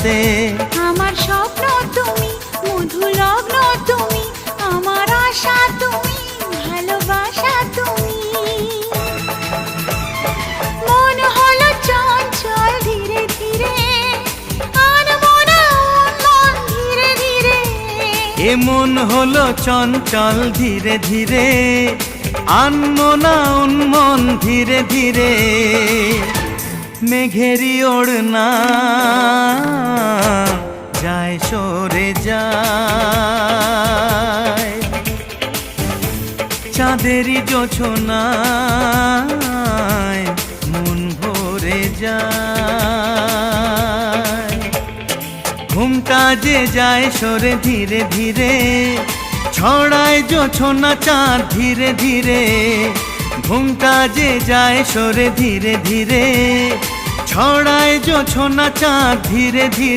রাতে। আমার স্বপ্ন তুমি, মধু লগ্ন তুমি, আমার আশা তুমি, ভালোবাসা তুমি। মন হলো চঞ্চল ধীরে ধীরে, আনমনা মন ধীরে ধীরে। এ মন হলো চঞ্চল ধীরে ধীরে, আনমনা উন্মন ধীরে ধীরে। মেঘেরি ওড়না যায় সরে যায়, চাঁদেরই জোছনায় মন ভরে যায়। ঘুমটা যে যায় সরে ধীরে ধীরে, ছড়ায় জোছনা চাঁদ ধীরে ধীরে। ঘুমটা যে যায় সরে ধীরে ধীরে, ছড়ায় জোছনা চাঁদ ধীরে ধীরে।